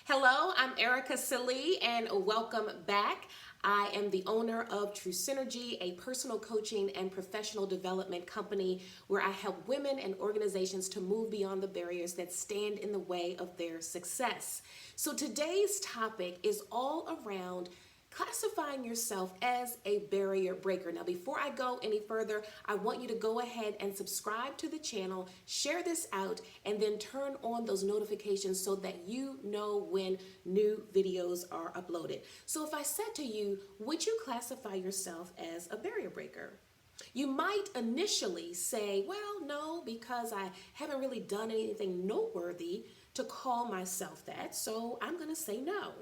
Hello, I'm Ericka Sallee, and welcome back. I am the owner of True Synergy, a personal coaching and professional development company where I help women and organizations to move beyond the barriers that stand in the way of their success. So today's topic is all around classifying yourself as a barrier breaker. Now, before I go any further, I want you to go ahead and subscribe to the channel, share this out, and then turn on those notifications so that you know when new videos are uploaded. So if I said to you, would you classify yourself as a barrier breaker? You might initially say, well, no, because I haven't really done anything noteworthy to call myself that, so I'm going to say no.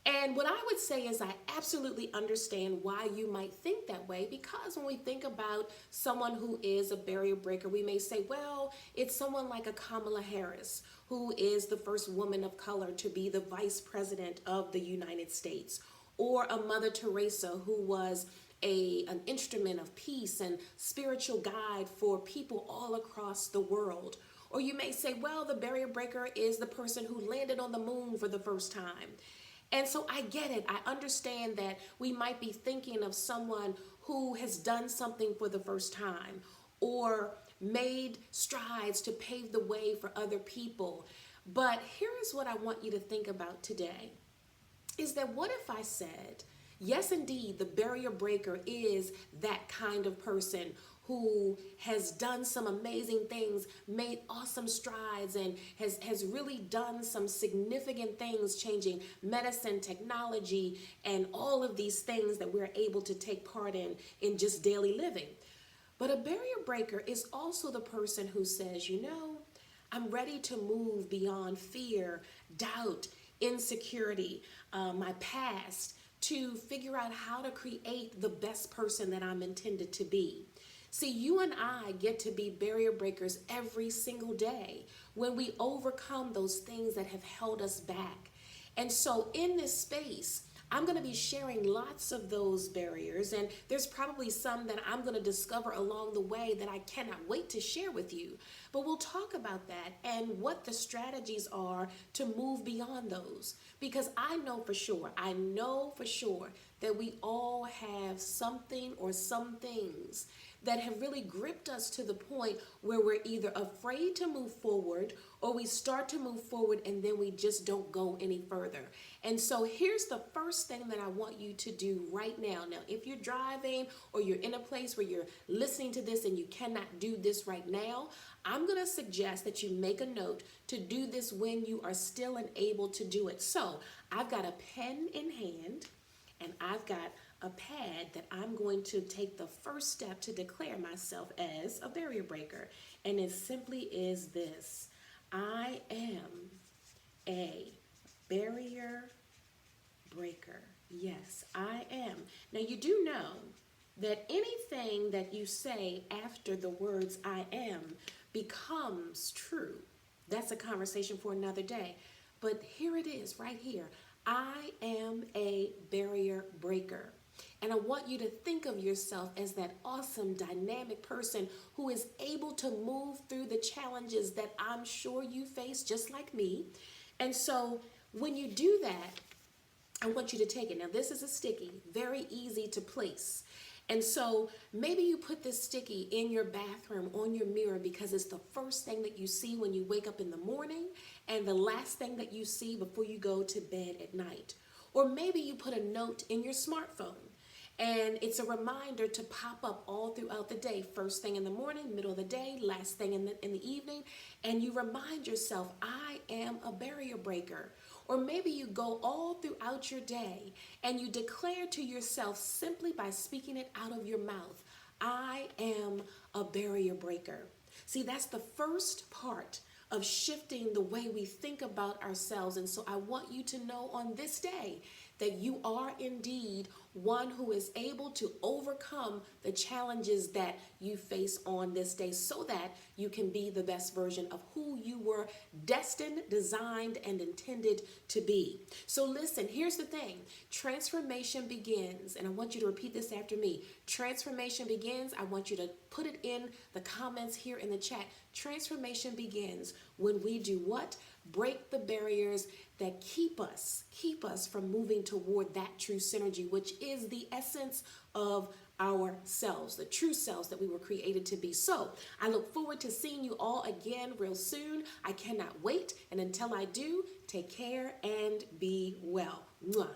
And what I would say is I absolutely understand why you might think that way, because when we think about someone who is a barrier breaker, we may say, well, it's someone like a Kamala Harris, who is the first woman of color to be the vice president of the United States, or a Mother Teresa, who was an instrument of peace and spiritual guide for people all across the world. Or you may say, well, the barrier breaker is the person who landed on the moon for the first time. And so I get it. I understand that we might be thinking of someone who has done something for the first time or made strides to pave the way for other people. But here is what I want you to think about today, is that what if I said, yes, indeed, the barrier breaker is that kind of person who has done some amazing things, made awesome strides, and has really done some significant things, changing medicine, technology, and all of these things that we're able to take part in just daily living. But a barrier breaker is also the person who says, I'm ready to move beyond fear, doubt, insecurity, my past, to figure out how to create the best person that I'm intended to be. See, you and I get to be barrier breakers every single day when we overcome those things that have held us back. And so in this space, I'm going to be sharing lots of those barriers, and there's probably some that I'm going to discover along the way that I cannot wait to share with you. But we'll talk about that and what the strategies are to move beyond those. Because I know for sure that we all have something or some things that have really gripped us to the point where we're either afraid to move forward, or we start to move forward and then we just don't go any further. And so here's the first thing that I want you to do right now. Now, if you're driving or you're in a place where you're listening to this and you cannot do this right now, I'm going to suggest that you make a note to do this when you are still and able to do it. So I've got a pen in hand and I've got a pad that I'm going to take the first step to declare myself as a barrier breaker. And it simply is this: I am a barrier breaker. Yes, I am. Now, you do know that anything that you say after the words I am becomes true. That's a conversation for another day. But here it is right here. I am a barrier breaker. And I want you to think of yourself as that awesome, dynamic person who is able to move through the challenges that I'm sure you face just like me. And so when you do that, I want you to take it. Now, this is a sticky, very easy to place. And so maybe you put this sticky in your bathroom on your mirror because it's the first thing that you see when you wake up in the morning and the last thing that you see before you go to bed at night. Or maybe you put a note in your smartphone and it's a reminder to pop up all throughout the day, first thing in the morning, middle of the day, last thing in the evening, and you remind yourself, I am a barrier breaker. Or maybe you go all throughout your day and you declare to yourself simply by speaking it out of your mouth, I am a barrier breaker. See, that's the first part of shifting the way we think about ourselves. And so I want you to know on this day that you are indeed one who is able to overcome the challenges that you face on this day so that you can be the best version of who you were destined, designed, and intended to be. So listen, here's the thing. Transformation begins, and I want you to repeat this after me. Transformation begins. I want you to put it in the comments here in the chat. Transformation begins when we do what? break the barriers that keep us from moving toward that true synergy, which is the essence of ourselves, the true selves that we were created to be. So I look forward to seeing you all again real soon. I cannot wait. And until I do, take care and be well. Mwah.